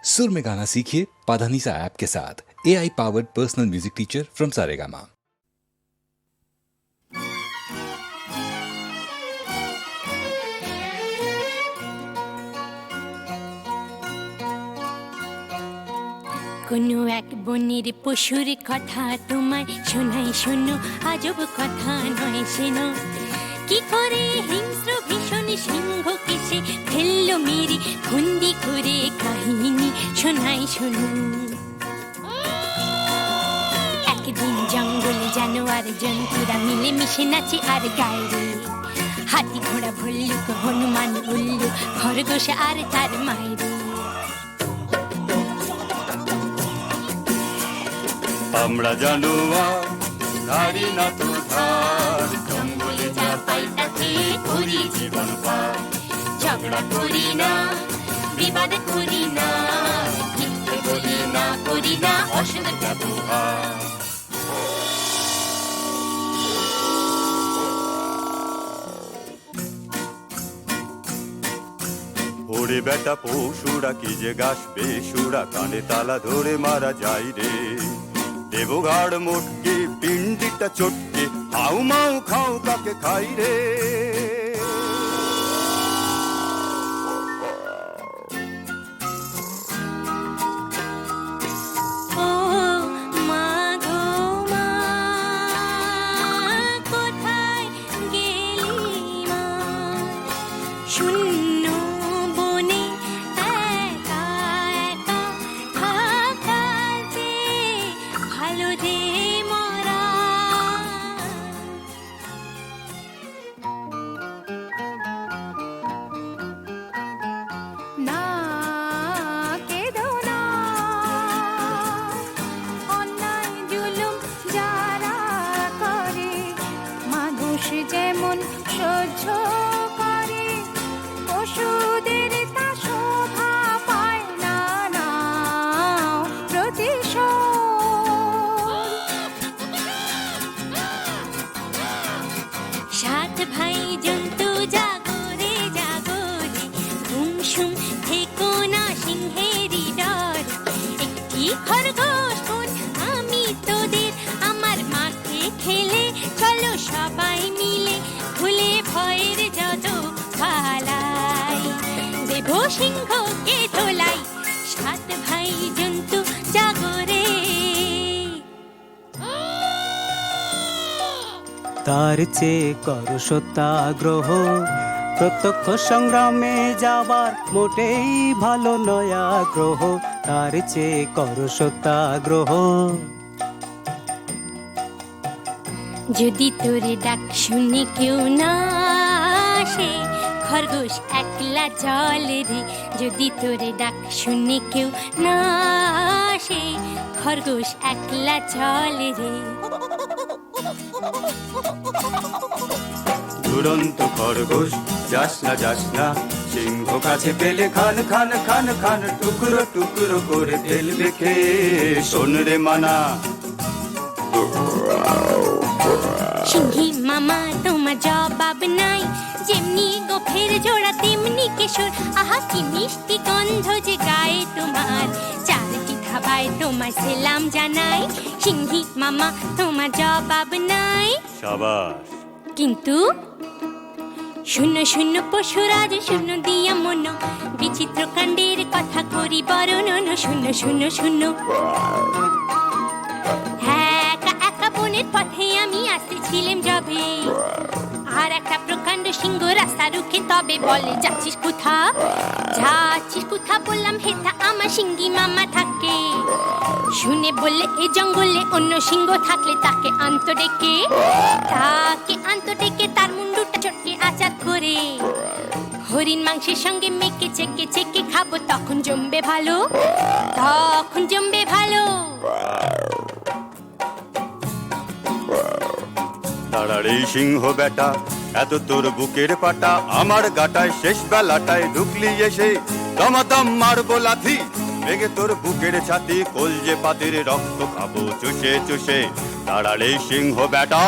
सुर में गाना सीखिए पाधानीसा ऐप के साथ। AI powered personal music teacher from Saregama. কোনো এক বনের পশুর কথা তোমায় শোনাই, শোনো আজব কথা নয় শোনো। কি করে হিংস্র ভীষণ সিংহকে সে ফেললো মেরে, বন্দি করে কাহিনী শোনাই শোনো। একদিন জঙ্গলে জানোয়ার জন্তুরা মিলে মিশে নাচে আর গায়ে রে। হাতি ঘোড়া ভল্লুক হনুমান উল্লু খরগোশ আর তার মায়ের। আমরা জানোয়ার ধারি না তো ধার, জঙ্গলে যা পাই তাতে করি জীবন পার। ঝগড়া করি না, বিবাদ করি না, মিথ্যে বলি না, করি না অসৎ ব্যবহার। ওরে বেটা পশুরা কি যে গাছ বেসুরা, কানে তালা ধরে মারা যায় রে। দেবঘাড় মোটকে পিণ্ডিটা চটকে হাউ মাউ খাও কাকে খাই রে। ও মা গো মা, কোথায় গেলি মা? শূন্য বনে একা একা থাকা যে ভালো রে মরা। না কেঁদো না, অন্যায় জুলুম যারা করে, মানুষ যেমন সহ্য করে, পশুদের তা শোভা পায় না। নাও প্রতিশোধ। সাত ভাই জন্তু জাগরে জাগরে, ঘুমসুম থেকো না সিংহেরই ডর। একটি খরগোশ বোন আমি তোদের, আমার মাঠে খেলে চলো সবাই মিলে, ভুলে ভয়ের যত পালাই, দেব সিংহকে ধোলাই। সাত ভাই জন্তু জাগরে। তার চেয়ে করো সত্যাগ্রহ, প্রত্যক্ষ সংগ্রামে যাবার মোটেই ভালো নয় আগ্রহ। তার চেয়ে করো সত্যাগ্রহ। যদি তোরে ডাক শুনে কেউ না আসে, খরগোশ একলা চলে রে। যদি তোরে ডাক শুনে কেউ না আসে, খরগোশ একলা চলে রে। দুরন্ত খরগোশ যাস না, সিংহ কাছে পেলে খান খান খান খান, টুকরো টুকরো করে ফেলবে খেয়ে। শোন রে মানা, সিংহী মামা তোমার জবাব নাই, যেমনি গোফের জোড়া তেমনি কেশর। আহা কি মিষ্টি গন্ধ যে গায়ে তোমার, চারটি ধাবায় তোমার সেলাম জানাই। সিংহী মামা তোমার জবাব নাই, সাবাস। কিন্তু শূন্য শূন্য পশুরাজ শূন্য দিয়া মন, বিচিত্র কাণ্ডের কথা করি বর্ণন। শূন্য শূন্য শূন্য। হ্যাঁ একা একা বনের পথে আমি আসতেছিলাম যবে, আর একটা প্রকাণ্ড সিংহ রাস্তা রুখে তবে বলে, যাচ্ছিস কোথা? যাচ্ছিস কোথা বললাম, হেথা আমার সিংহী মামা থাকে। শুনে বললে এ জঙ্গলে অন্য সিংহ থাকলে তাকে আন্ত ডেকে, তাকে আন্ত ডেকে তার মুন্ডুটা চটকে আচার করে, হরিণ মাংসের সঙ্গে মেখে চেকে চেকে খাবো, তখন জমবে ভালো, তখন জমবে ভালো। তারার এই সিংহ বেটা, এত তোর বুকের পাটা, আমার গাটায় শেষ বেলাটায় ঢুকলি এসে, দমাদম মারবো লাথি, ভেঙে তোর বুকের ছাতি কলজে পাতির রক্ত খাবো চুষে চুষে দাঁড়ালেই সিংহ বেটা।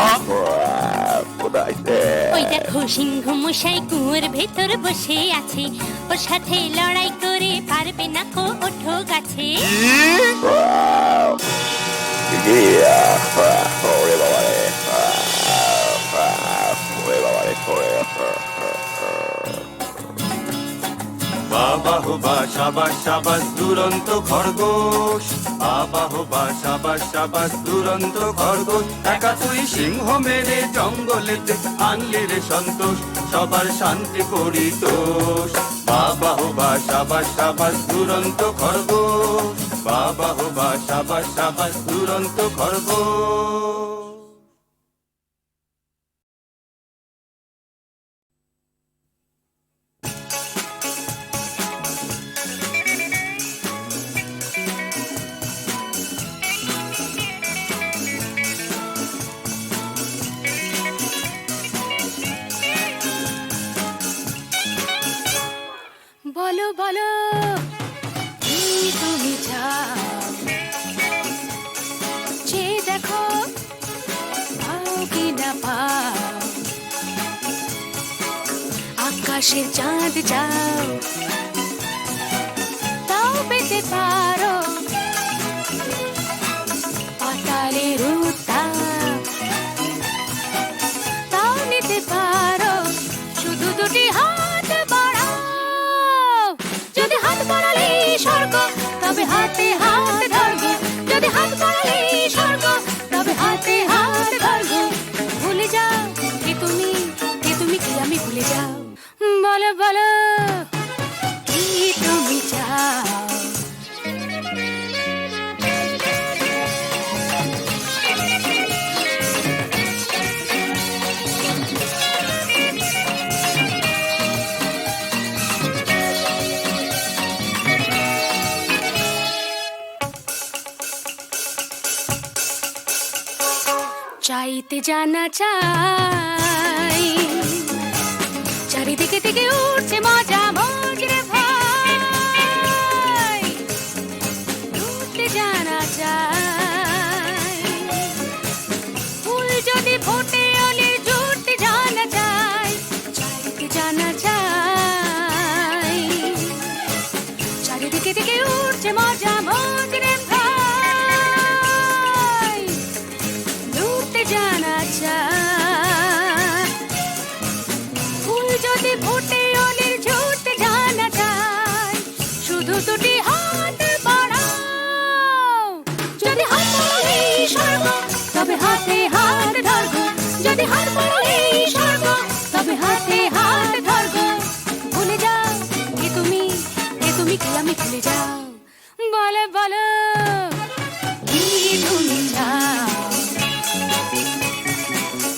ওই দেখো সিংহ মশাই কুয়োর ভেতর বসে আছে, ওর সাথে লড়াই করে পারবে না কো, ওঠো গাছে। বাবা হো বা সাবাস সাবাস দুরন্ত খরগোশ, বাবা হো বা সাবাস সাবাস দুরন্ত খরগোশ। একা তুই সিংহ মেরে জঙ্গলেতে আনলি রে সন্তোষ, সবার শান্তি করি তোষ। বাবা হো বা সাবাস সাবাস দুরন্ত খরগোশ, বাবা হো বা সাবাস সাবাস দুরন্ত খরগোশ। বলো বলো কি তুমি চাও, যে দেখো পাও কি না পাও। আকাশের চাঁদ চাও, তাও পেতে পারো। পাতালের উত্তাপ, তাও নিতে পারো। শুধু দুটি হাত বাড়াও, যদি হাত বাড়ালে স্বর্গ তবে হাতে হাত ধরবো। যদি হাত বাড়ালে স্বর্গ তবে হাতে হাত ধরবো। ভুলে যাও কে তুমি কি আমি ভুলে যাও। বলো বলো কি তুমি চাও। চাইতে জানা চাই, চারিদিকে থেকে উঠছে মজা মজরে ভাই। উঠতে জানা চাই, ফুল যদি ফোটে অলির জুটতে জানা চাই। চাইতে জানা চাই, চারিদিকে থেকে উঠছে মজা মজরে ভাই। উঠতে জানা চাই, ফুল যদি ফোটে অলির ঝুটতে জানা চাই। শুধু দুটি হাত বাড়াও, যদি হাত বাড়ালে স্বর্গ তবে হাতে হাত ধরবো। যদি হাত বাড়ালে স্বর্গ তবে হাতে হাত ধরবো। ভুলে যাও কে তুমি কি আমি ভুলে যাও। বলো বলো কি তুমি চাও,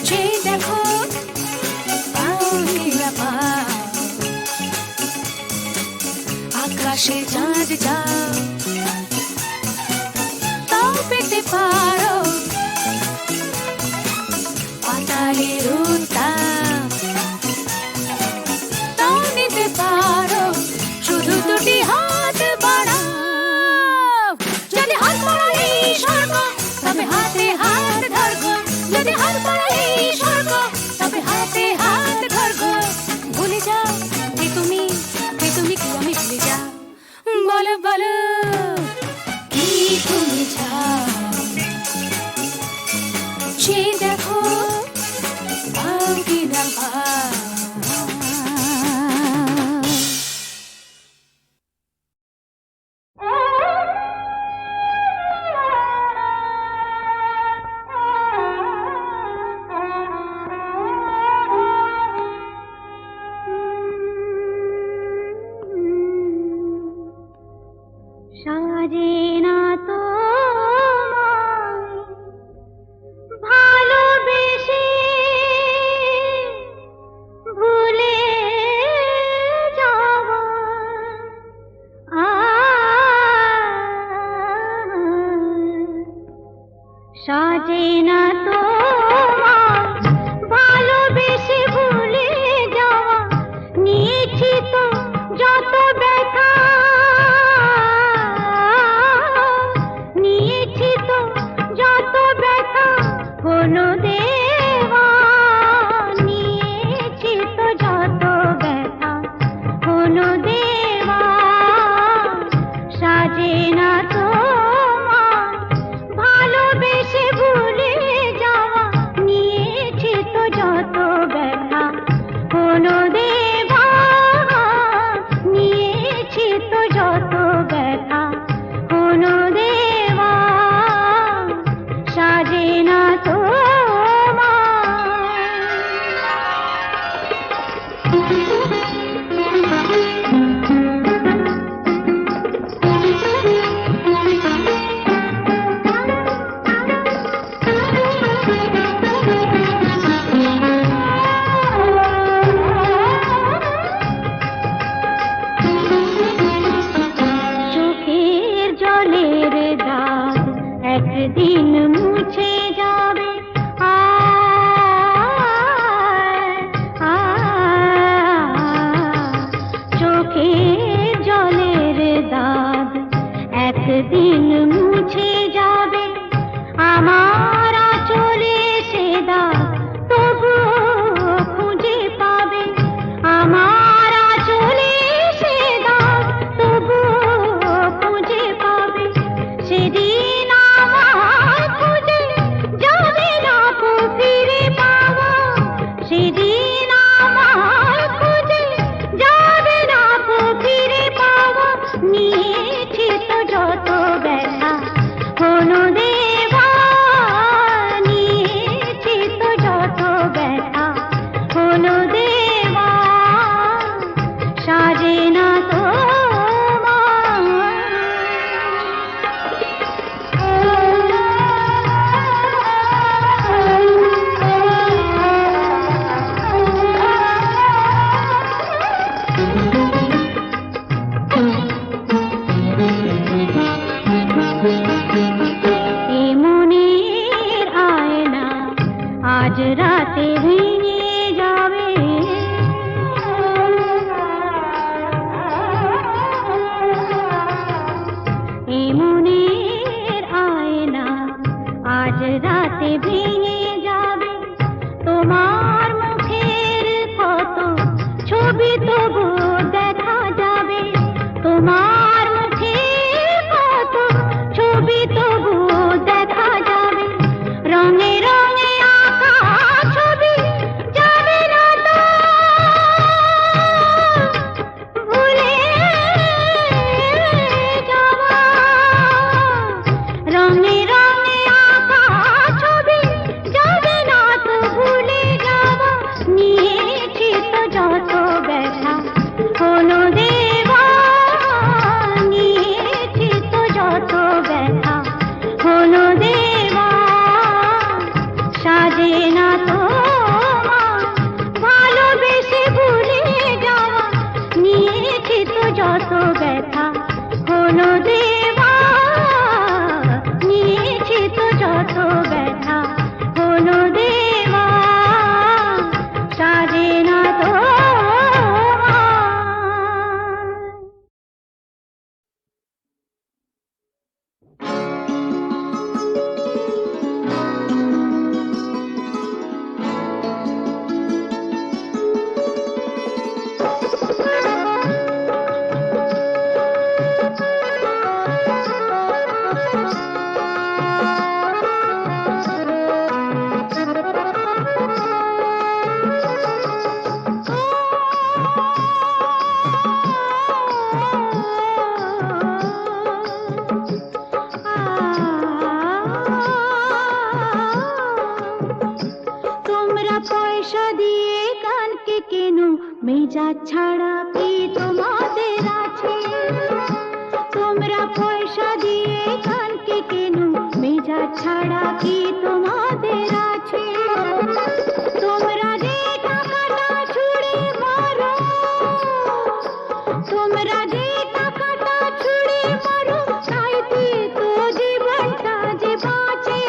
যে দেখো পাও কি না পাও। আকাশে চাঁদ চাও, তাও পেতে পারো। পাতালের উত্তাপ, তাও নিতে পারো। শুধু দুটি হাত বাড়াও, যদি হাত বাড়ালে স্বর্গ তবে হাতে হাত ধরবো। যদি হাত বাড়ালে স্বর্গ তবে হাতে হাত ধরবো। ভুলে যাও কে তুমি কি আমি ভুলে যাও। বলো বলো কি তুমি চাও, যে দেখো পাও কি না পাও। সাজে না তো ভালোবেসে ভুলে যাব। সাজে না তো ভালোবেসে ভুলে যাওয়া। নিয়েছি তো যত ব্যথা সাজে না তোমার ভালোবেসে ভুলে যাওয়া, নিয়েছে তো যত ব্যথা কোনো দেবা, নিয়েছে তো যত ব্যথা কোনো দেবা, সাজে না চোখের জলের দাগ একদিন মুছে যাবে, চোখের জলের দাগ একদিন মুছে যাবে, আমার আঁচলে সে দাগ তবুও খুঁজে পাবে, আমার আঁচলে সে দাগ তবুও খুঁজে পাবে, সেদিন আমার খুঁজে যাবে না কো ফিরে পাওয়া, সেদিন আমার খুঁজে যাবে না কো ফিরে পাওয়া, নিয়েছে তো যত ব্যথা কোনো দেবা, নিয়েছে তো যত ব্যথা কোনো দেবা, সাজে না এ মনের আয়না আজ রাতে ভেঙে যাবে, এ মনের আয়না আজ রাতে ভেঙে যাবে, তোমার মুখের কত ছবি তবু দেখা যাবে, তোমার মুখের কত ছবি তবু দেখা যাবে, রঙে রঙে আঁকা ছবি যাবে না তো ভুলে যাওয়া, রঙে রঙে আঁকা ছবি যাবে না তো ভুলে যাওয়া, নিয়েছি তো যত ব্যথা কোনো দেবা, নিয়েছি তো যত ব্যথা কোনো দেবা, সাজে না তোমার ভালোবেসে ভুলে যাওয়া, নিয়েছি তো যত ব্যথা কোনো দেবা, নিয়েছি তো যত ব্যথা কোনো দেবা, সাজে না তোমার। তোমরা পয়সা দিয়ে কানকে কেন, মেজাজ ছাড়া কি তোমাদের আছে, তোমরা পয়সা দিয়ে কানকে কেন, মেজাজ ছাড়া কি তোমাদের আছে, তোমরা যে টাকাটা ছুঁড়ে মারো, তোমরা যে টাকাটা ছুঁড়ে মারো, তাইতে তো জীবনটা যে বাঁচে,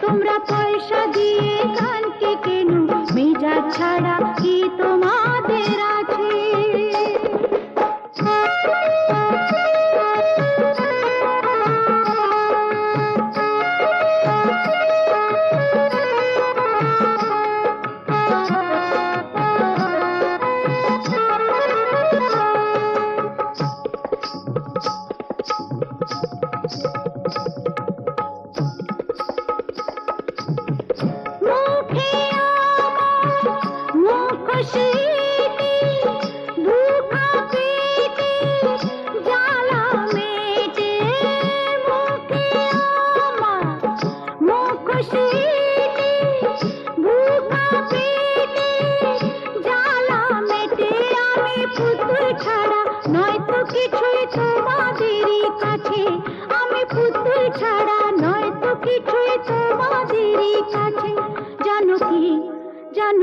তোমরা পয়সা দিয়ে কানকে কেন, মেজাজ ছাড়া কি তোমাদের আছে,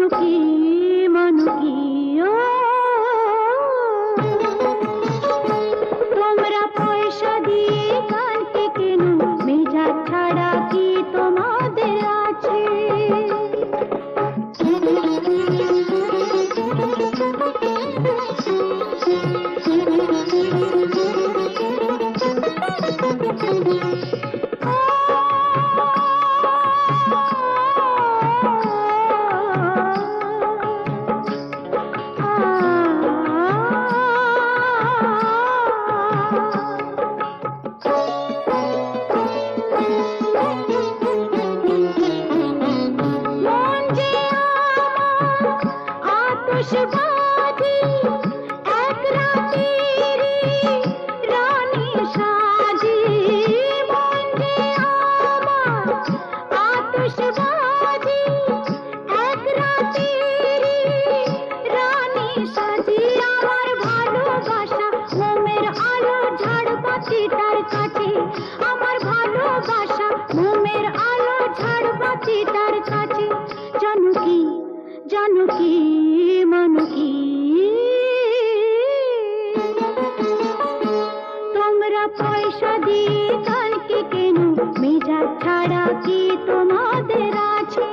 জানকি মনকি ও তোমরা পয়সা দিয়ে গানকে কেন মেজাজ ছাড়া কি তোমাদের আছে আতশবাজি এক রাতের রানী সাজি মন যে আমার আতশবাজি এক রাতের রানী সাজি আমার ভালোবাসা মোমের আলো ঝাড়বাতিটার কাছে আমার ভালোবাসা মোমের আলো ঝাড়বাতিটার কাছে জানকি জানকি মনকি তোমরা পয়সা দিয়ে গানকে কেন মেজাজ ছাড়া কি তোমাদের আছে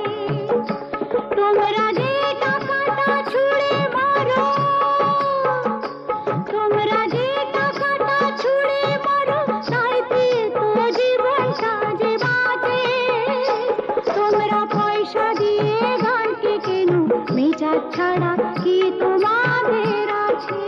তোমরা যে টাকাটা ছুঁড়ে মারো তোমরা যে টাকাটা ছুঁড়ে মারো তাইতে তো জীবনটা যে বাঁচে তোমরা পয়সা দিয়ে গানকে কেন মেজাজ ছাড়া কি তোমাদের আছে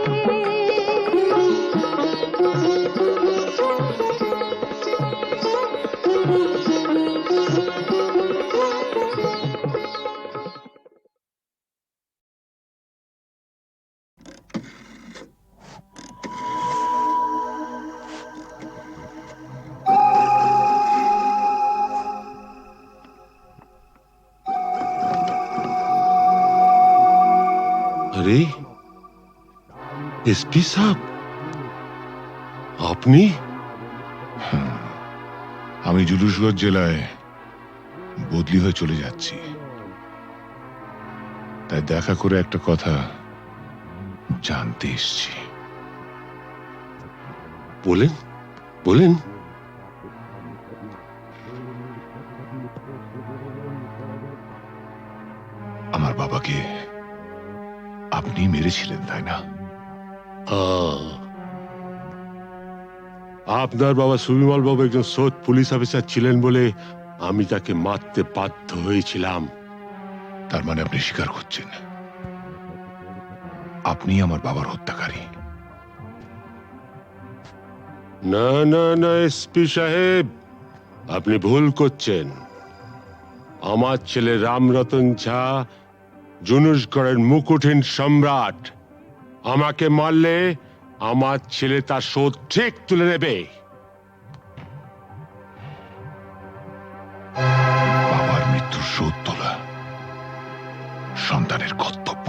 अरे एसपी साहब আপনি আমি জুলুসগঞ্জ জেলায় বদলি হয়ে চলে যাচ্ছি তাই দেখা করে একটা কথা জানতে এসেছি বলেন বলেন আমার বাবাকে আপনি মেরেছিলেন তাই না আপনার বাবা সুবিমল বাবু একজন সৎ পুলিশ অফিসার ছিলেন বলে আমি তাকে মারতে বাধ্য হয়েছিলাম তার মানে আপনি স্বীকার করছেন আপনি আমার বাবার হত্যাকারী না না না এসপি সাহেব আপনি ভুল করছেন আমার ছেলে রামরতন ঝা জুনুসগড়ের মুকুটহীন সম্রাট আমাকে মারলে আমার ছেলে তার শোধ ঠিক তুলে নেবে বাবার মৃত্যুর শোধ তোলা সন্তানের কর্তব্য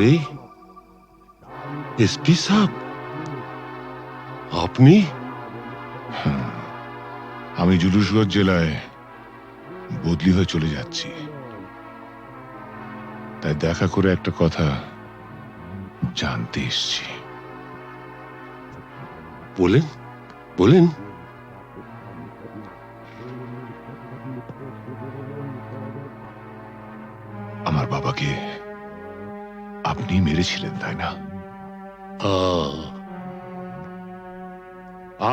আরে এসপি সাহেব, আপনি? আমি জুলুসগঞ্জ জেলায় বদলি হয়ে চলে যাচ্ছি, তাই দেখা করে একটা কথা জানতে এসছি। বলেন বলেন। আমার বাবাকে আপনি মেরেছিলেন, তাই না?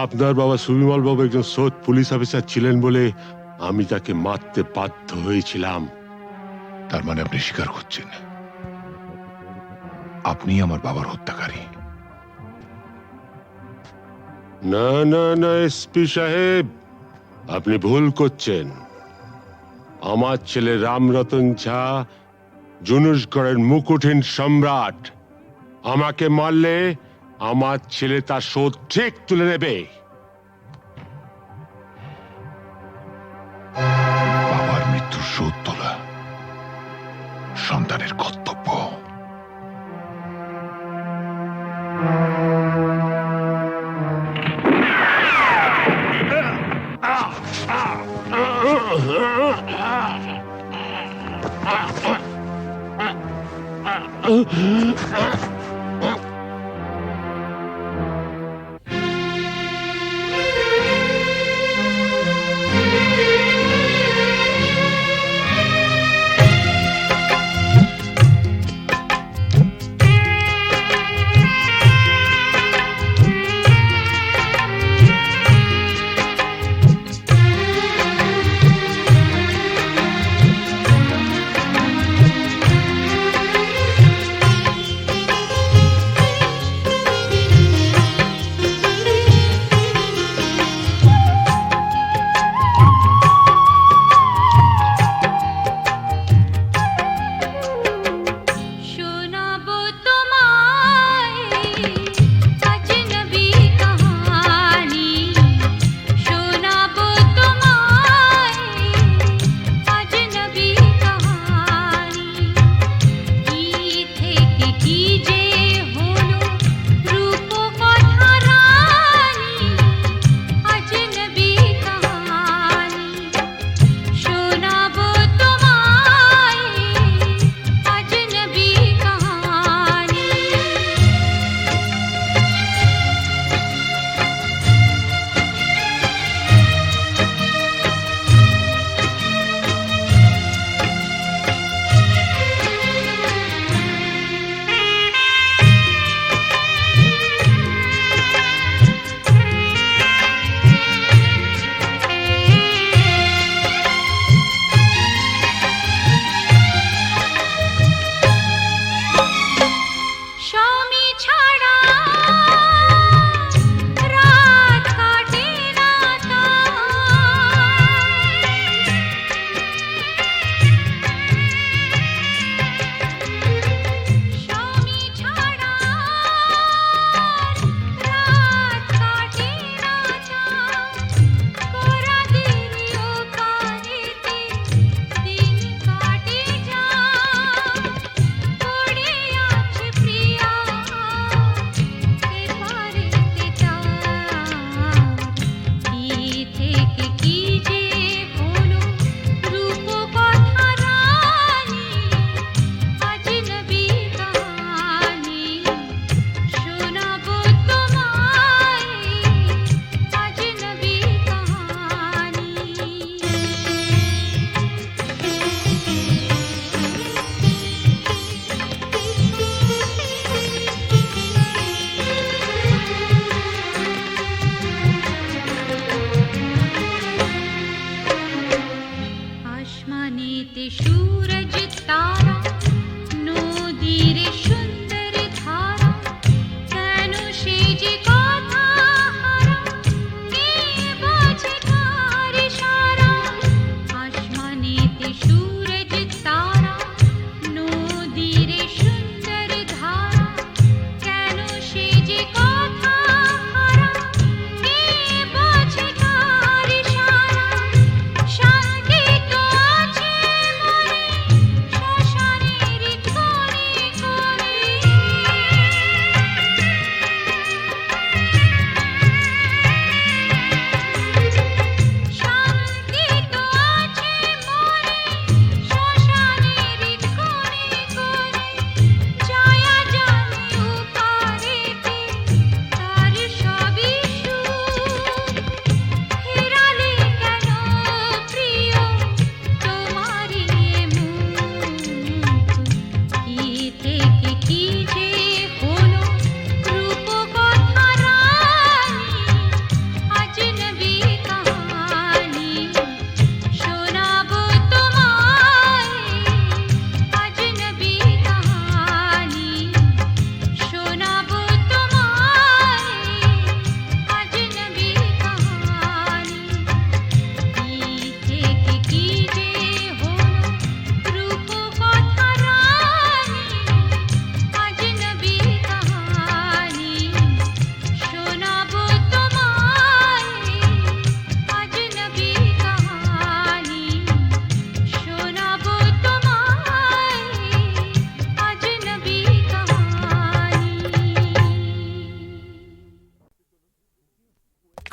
আপনার বাবা সুবিমল বাবু একজন সৎ পুলিশ অফিসার ছিলেন বলে আমি তাকে মারতে বাধ্য হয়েছিলাম। তার মানে আপনি স্বীকার করছেন আপনি আমার বাবার হত্যাকারী? না না না এসপি সাহেব, আপনি ভুল করছেন। আমার ছেলে রামরতন ঝা জুনুসগড়ের মুকুটহীন সম্রাট। আমাকে মারলে আমার ছেলে তার শোধ ঠিক তুলে নেবে। বাবার মৃত্যুর শোধ তোলা সন্তানের কর্তব্য।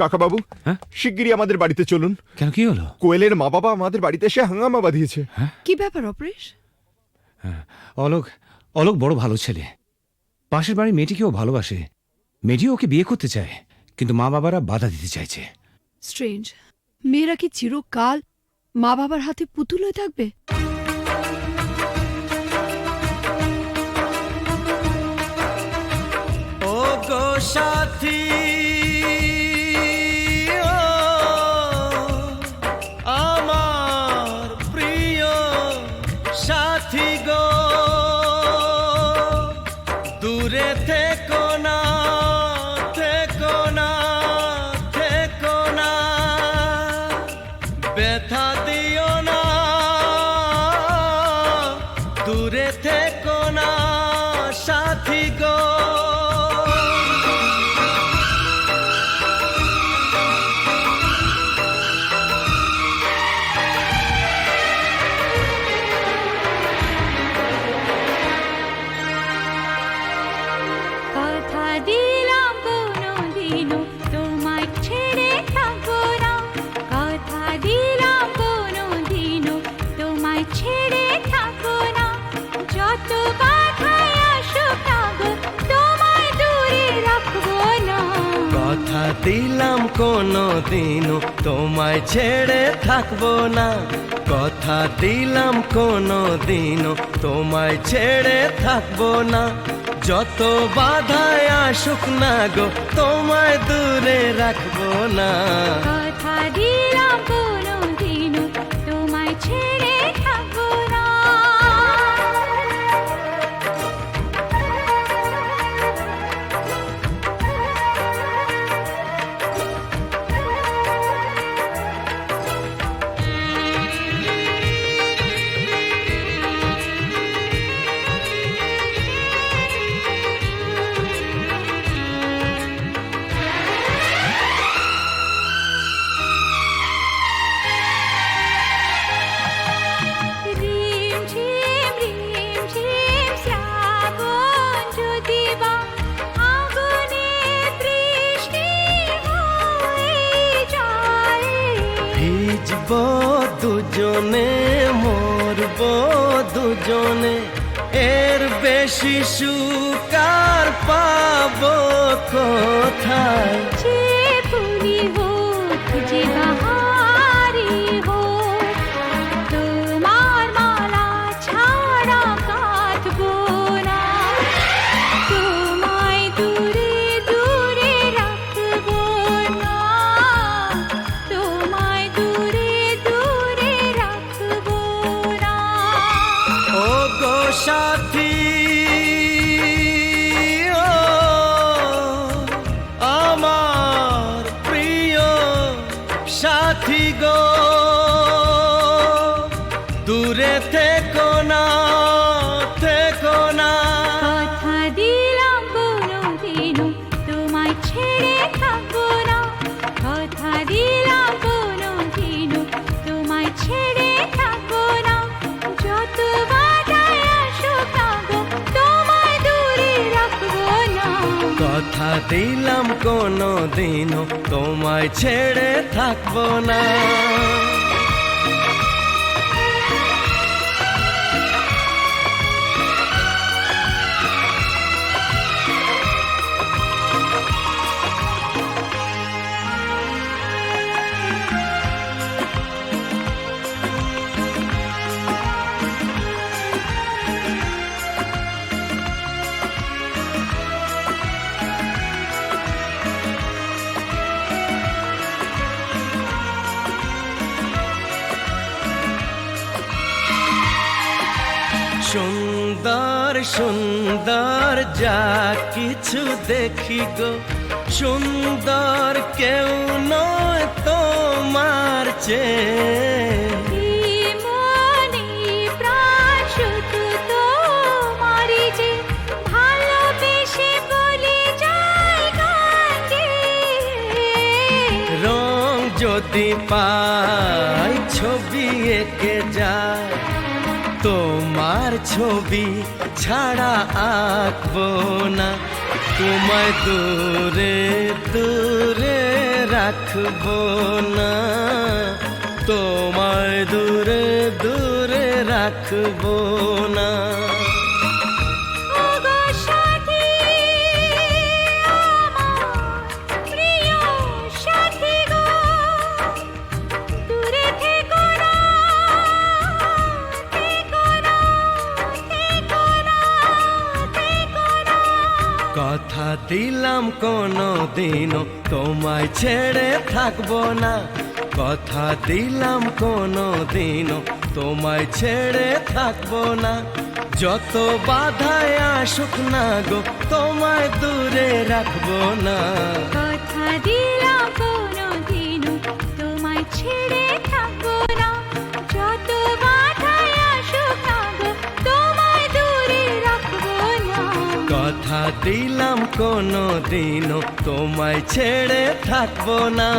কাকাবাবু, হ্যাঁ? শিগগিরই আমাদের বাড়িতে চলুন। কেন, কি হলো? কোয়েলের মা বাবা আমাদের বাড়িতে এসে হাঙ্গামা বাঁধিয়েছে। কি ব্যাপার অপরেশ? অলোক অলোক বড় ভালো ছেলে। পাশের বাড়ির মেয়েটিকেও ভালোবাসে। মেয়েটিও ওকে বিয়ে করতে চায়, কিন্তু মা বাবারা বাধা দিতে চাইছে। স্ট্রেঞ্জ। মেয়েরা কি চিরকাল মা বাবার হাতে পুতুল হয়ে থাকবে? ও গো সাথী, ও আমার প্রিয় সাথী গো, দূরে থেকো না, থেকো না, থেকো না, ব্যথা দিও না, দূরে থেকো না সাথী গো। কথা দিলাম কোনোদিনও তোমায় ছেড়ে থাকবো না, কথা দিলাম কোনোদিনও তোমায় ছেড়ে থাকবো না, যত বাধাই আসুক না গো তোমায় দূরে রাখবো না। কথা দিলাম কোনোদিনও তোমায় ছেড়ে থাকবো না, কথা দিলাম কোনোদিনও তোমায় ছেড়ে থাকবো না, যত বাধায় আসুক না গো তোমায় দূরে রাখবো না। কথা দিলাম কোনোদিনও তোমায় ছেড়ে থাকবো না। রিম ঝিম শ্রাবণ যদি বা আগুনে বৃষ্টি হয়ে যায়, ভিজব দুজনে, মরব দুজনে, এর বেশি সুকার পাবো কোথায়? যে ফুলি হোক যে বাহারি হোক, তোমার মালা ছাড়া কাঁদবো না, তোমায় দূরে দূরে রাখবো না, তোমায় দূরে দূরে রাখবো না। ও গো সাথী, ও আমার প্রিয় সাথী গো, দূরে থেকো না, থেকো না, কথা দিলাম কোনোদিনও তোমায় ছেড়ে থাকবো না, কথা দিলাম কোনোদিনও তোমায় ছেড়ে থাকবো না, যত বাধাই আসুক না গো তোমায় দূরে রাখবো না। কথা দিলাম কোনোদিনও তোমায় ছেড়ে থাকবো না। সুন্দর সুন্দর যা কিছু দেখি গো, সুন্দর কেউ নয় তোমার চেয়ে। এই মনে প্রাণ শুধু তোমারই যে, ভালোবেসে বলে যায় কাঁদে। রং যদি পাই ছবি এঁকে যায়, তোমার ছবি ছাড়া আঁকবো না, তোমায় দূরে দূরে রাখ রাখবো না, তোমায় দূরে দূরে রাখবো না। ওগো সাথী, আমার প্রিয় সাথী গো, দূরে থেকো না, থেকো না, থেকো না, থেকো না। কথা দিলাম কোনো দিনও তোমায় ছেড়ে থাকবো না, কথা দিলাম কোনো দিনও তোমায় ছেড়ে থাকবো না। যত বাধায় আসুক না গো তোমায় দূরে রাখবো না। কথা দিলাম কোনোদিনও তোমায় ছেড়ে থাকবো না, যত বাধাই আসুক না গো তোমায় দূরে রাখবো না। কথা দিলাম কোনো দিনও তোমায় ছেড়ে থাকবো না।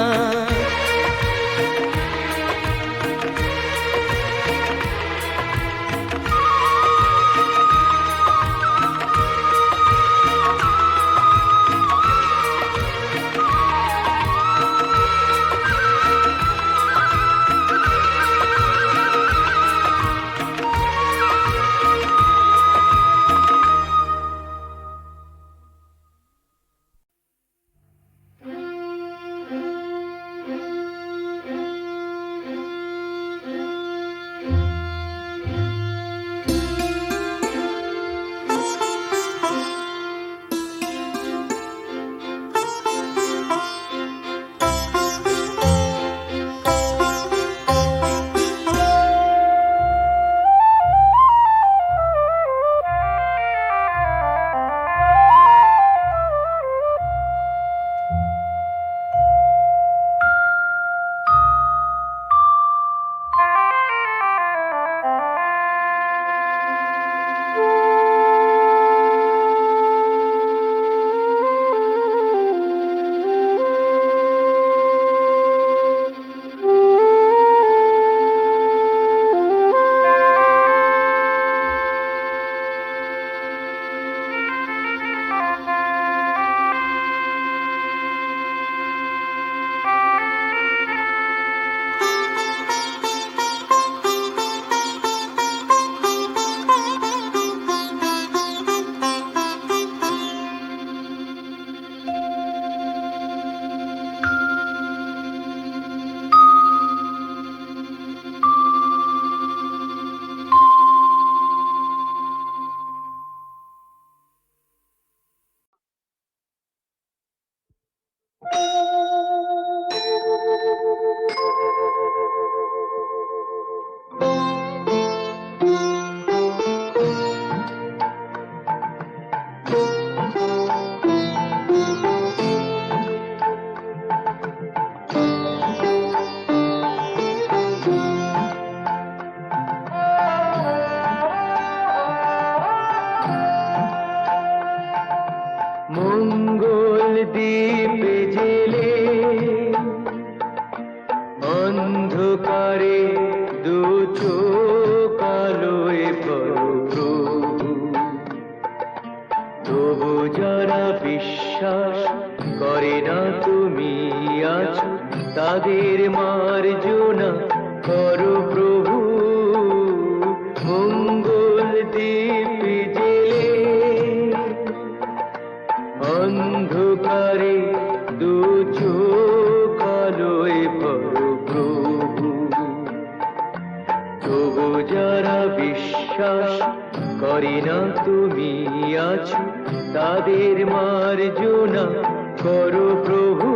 মঙ্গল দ্বীপে জেলে অন্ধকারে দু চোখ আলোয় প্রভু, তবু যারা বিশ্বাস করে না তুমি আছো তাদের মার্জনা করো প্রভু। মঙ্গল দ্বীপে জেলে অন্ধকারে দু চোখ আলোয় ভরো প্রভু, তবু যারা বিশ্বাস করে না তুমি আছো তাদের মার্জনা করো প্রভু।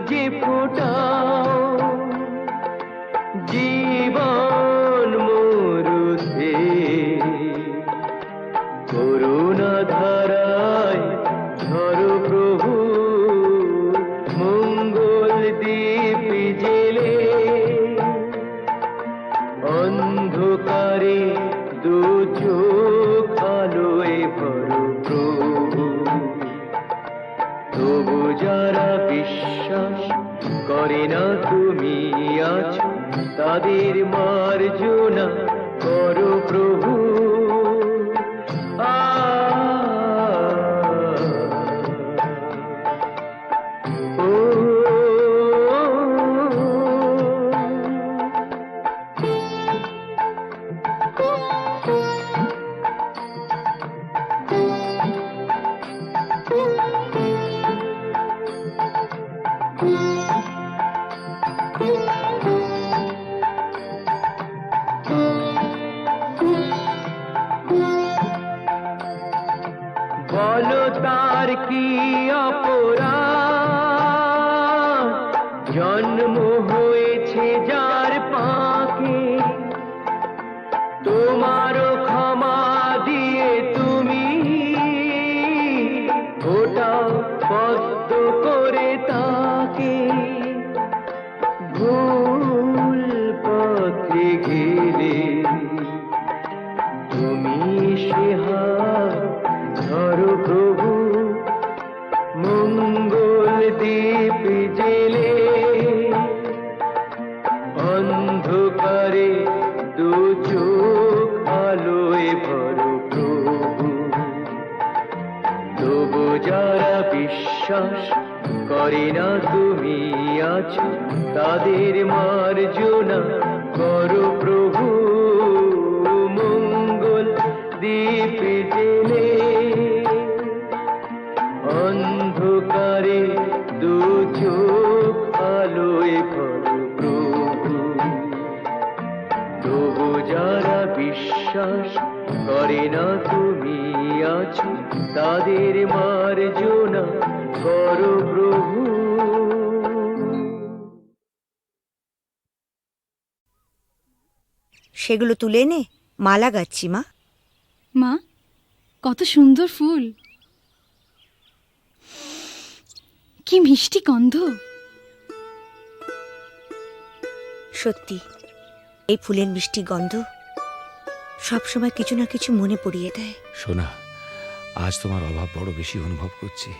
যে ফোটাও জীবন মরুতে করুণা ধারায় ধরো প্রভু মঙ্গল দীপ জেলে অন্ধকারে দু চোখ আলোয় ভরো প্রভু তবু যারা বিশ্বাস করে না তুমি আছো তাদের মার্জনা করো প্রভু বলো তার কি অপরাধ জন্ম হয়েছে যার পাকে তোমারও ক্ষমা দিয়ে তুমি ওটাও পদ্ম করে তাকে ভুল পথে গেলে তুমি সে হাত ধরো প্রভু মঙ্গল দীপ জেলে অন্ধকারে দু চোখ আলোয় ভরো প্রভু তবু যারা বিশ্বাস করে না তুমি আছো তাদের মার্জনা করো প্রভু মঙ্গল দীপ জেলে অন্ধকারে দু চোখ আলোয় ভরো প্রভু তবু যারা বিশ্বাস করে না তুমি আছো তাদের মার্জনা করো প্রভু সেগুলো তুলে নে মালা গাচ্ছি মা। মা কত সুন্দর ফুল, কি মিষ্টি গন্ধ। সত্যি এই ফুলের মিষ্টি গন্ধ সবসময় কিছু না কিছু মনে পড়িয়ে দেয়। সোনা, আজ তোমার অভাব বড় বেশি অনুভব করছি।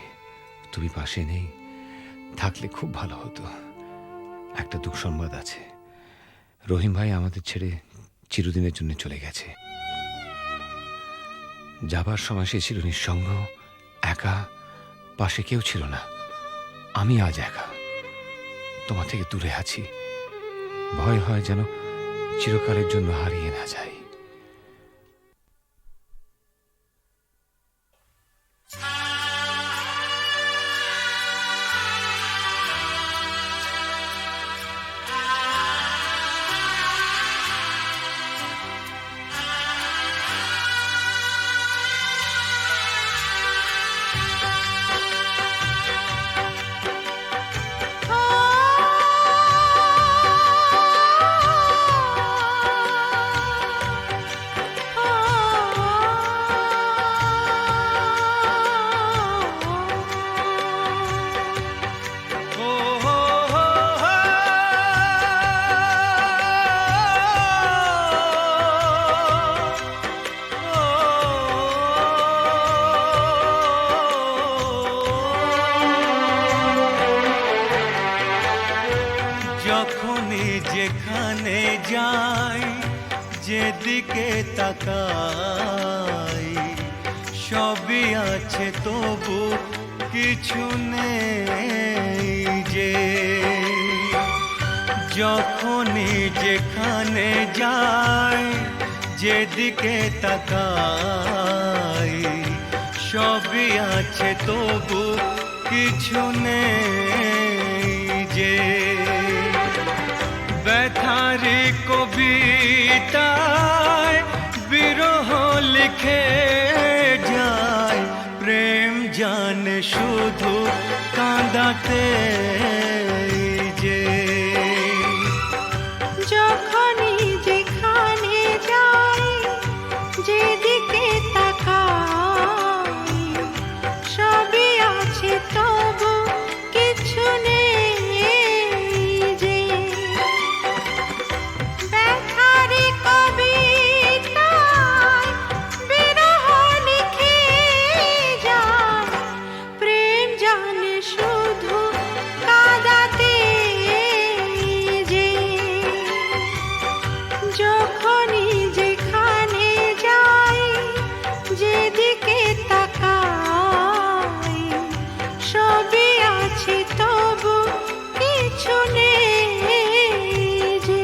তুমি পাশে নেই, থাকলে খুব ভালো হতো। একটা দুঃসংবাদ আছে, রহিম ভাই আমাদের ছেড়ে চিরদিনের জন্য চলে গেছে। যাবার সময় সে ছিল নিঃসঙ্গ, একা, পাশে কেউ ছিল না। আমি আজ একা, তোমার থেকে দূরে আছি। ভয় হয় যেন চিরকালের জন্য হারিয়ে না যাই। যখনই যেখানে যাই, যেদিকে তাকাই, সবই আছে তবু কিছু নেই যে। যখনই যেখানে যাই, যেদিকে তাকাই, সবই আছে তবু কিছু নেই যে। ব্যথারি কবিতায় বিরহ লিখে যায়, প্রেম জানে শুধু কাঁদাতে যখনই যেখানে যাই, যেদিকে তাকাই, সবই আছে তবু কিছু নেই যে।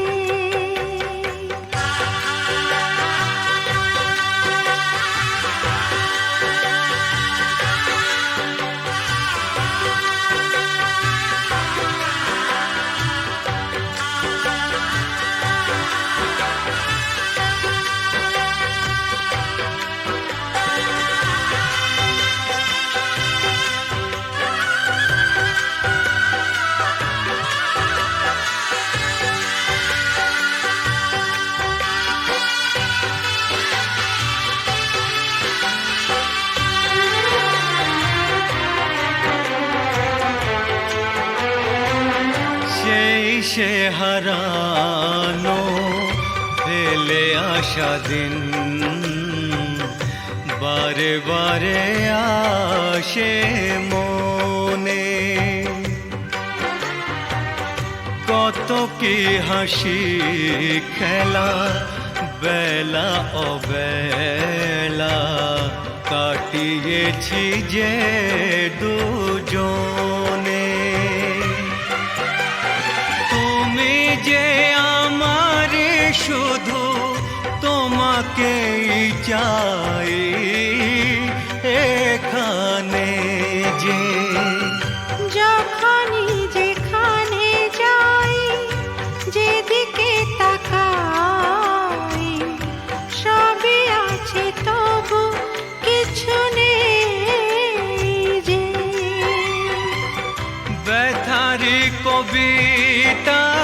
সেই সে হারানো ফেলে আসা দিন বারে বারে আসে মনে। কত কি হাসি খেলা বেলা অবেলা কাটিয়েছি যে দুজনে। তুমি যে আমার শুধু তোমাকেই চাই এখানে যে। যখনই যেখানে যাই, যেদিকে তাকাই, সবই আছে তবু কিছু নেই যে। ব্যথারি কবিতায়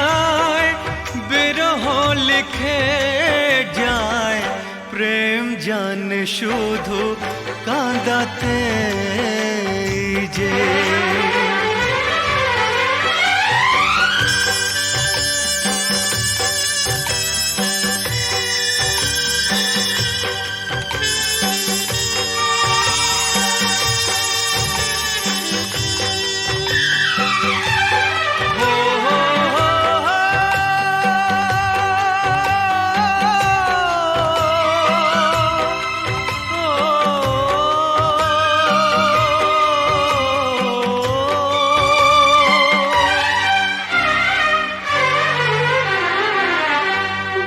বিরহ লিখে যায়, প্রেম জানে শুধু কাঁদাতে যে।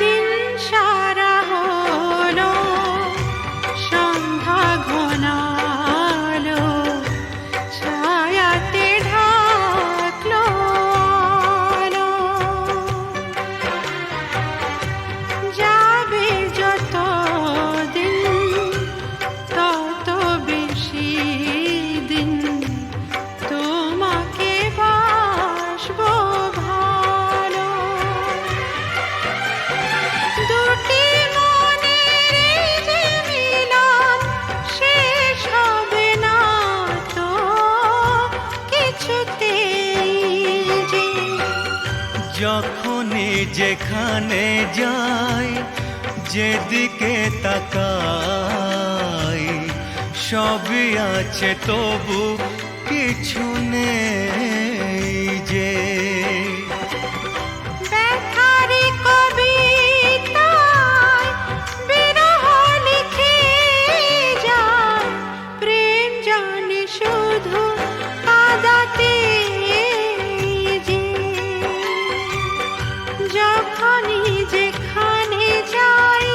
দিন সারা হলো, সন্ধ্যা ঘনালো, ছায়াতে ঢাকলো আলো। যাবে যত দিন তত বেশি দিন তোমাকে বাসবো ভালো। দুটি মনের যে মিলন শেষ হবে না তো কিছুতেই যে। যখনই যেখানে যাই, যেদিকে তাকাই, সবই আছে তবু কিছু নেই যে। ব্যথারি কবিতায় বিরহ লিখে যায়, প্রেম জানে শুধু কাঁদাতে যে। যখনই যেখানে যাই,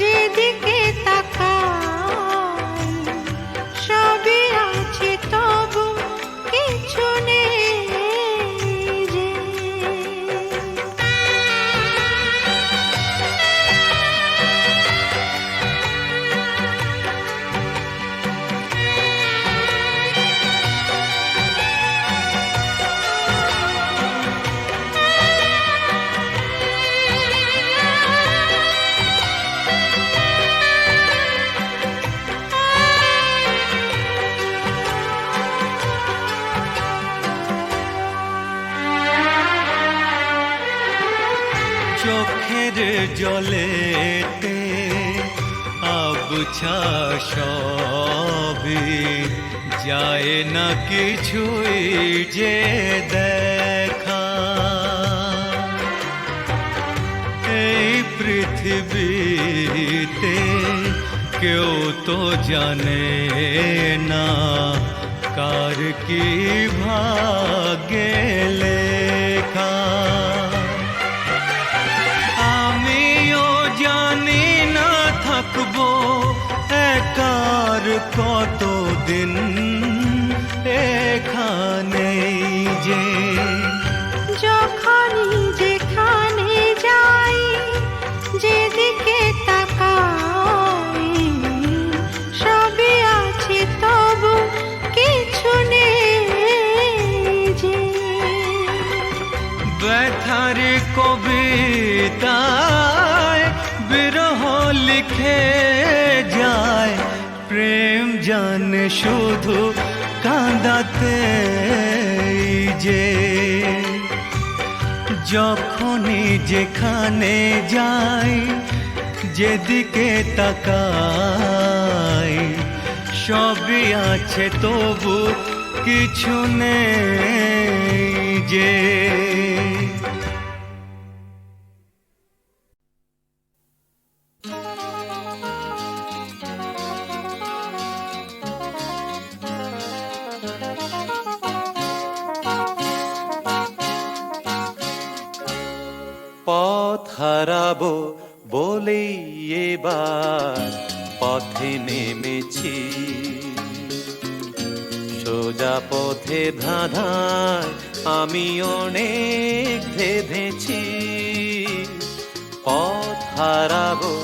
যেদিকে তাকাই, সবই আছে তবু কিছু নেই যে। চোখের জলেতে আবছা সবই যায় না কিছুই যে দেখা। এই পৃথিবীতে কেউ তো জানে না কার কি ভাগ্যে লেখা। আমিও জানি না থাকবো একার কতদিন এখানে যে। যখনই যেখানে যাই যেদিকে তাকাই সবই আছে তবু কিছু নেই যে। ব্যথার কবিতায় বিরহ লিখে যায়, প্রেম জানে শুধু কাঁদাতে যে। যখনই যেখানে যাই যেদিকে তাকাই সবই আছে তবু কিছু নেই যে। পথ হারাবো বলেই এবার পথে নেমেছি, সোজা পথে ধাঁধায় আমি অনেক ধেঁধেছি। পথ হারাবো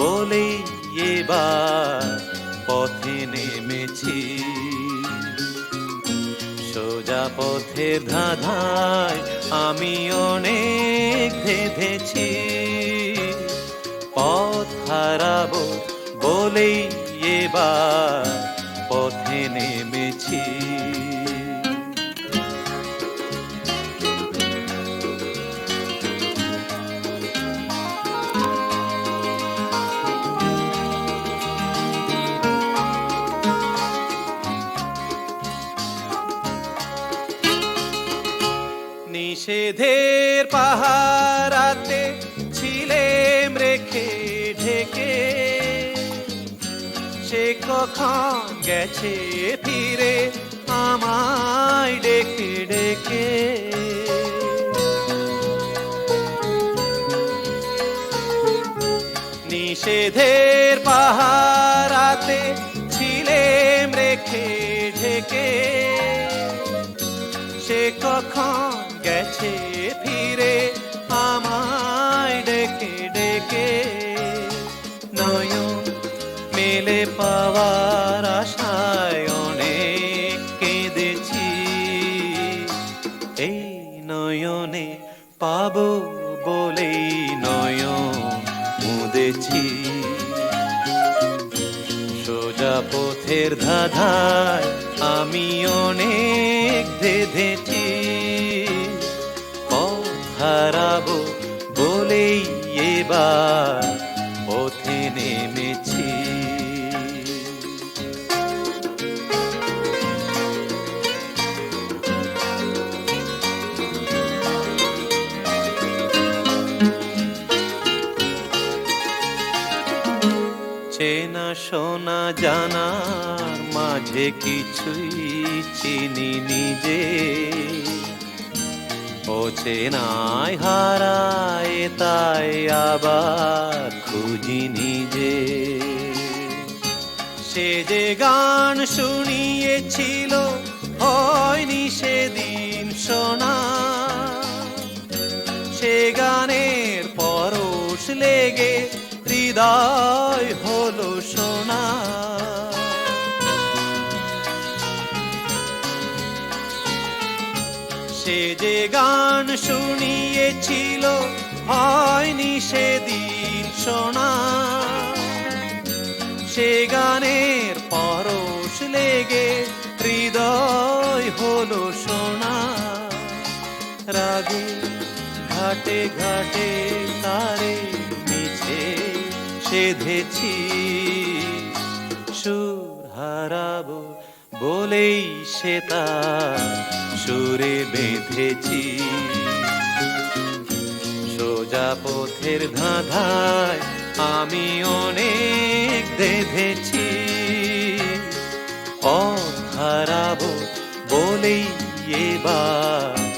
বলেই এবার পথে নেমেছি, সোজা পথের ধাঁধায় আমি অনেক ধেঁধেছি। পথ হারাবো বলেই এবার পথে নেমেছি। নিষেধের পাহারাতে ছিলেম রেখে ঢেকে, সে কখন গেছে ফিরে আমায় ডেকে ডেকে। নিষেধের পাহারাতে ছিলেম রেখে ঢেকে, সে কখন গেছে ফিরে আমায় ডেকে ডেকে। নয়ন মেলে পাওয়ার আশায় অনেক কেঁদেছি, এই নয়নে পাবো বলেই নয়ন মুদেছি। সোজা পথের ধাঁধায় আমি অনেক ধেঁধেছি, পথ হারাবো বলেই এবার পথে নেমেছি। চেনা শোনা জানার মাঝে কিছুই চিনি নিজে, অচেনায় হারায় তাই আবার খুঁজি নিজে। সে যে গান শুনিয়েছিল হয়নি সেদিন শোনা, সে গানের পরশ লেগে হৃদয় হলো সোনা। সে যে গান শুনিয়েছিল হয়নি সেদিন শোনা, সে গানের পরশ লেগে হৃদয় হলো সোনা। রাগে ঘাটে ঘাটে তারে মিছে সেধেছি, সুর হারাবো বলেই সে তার সুরে বেঁধেছি। সোজা পথের ধাঁধায় আমি অনেক বেঁধেছি, পথ হারাবো বলেই এবার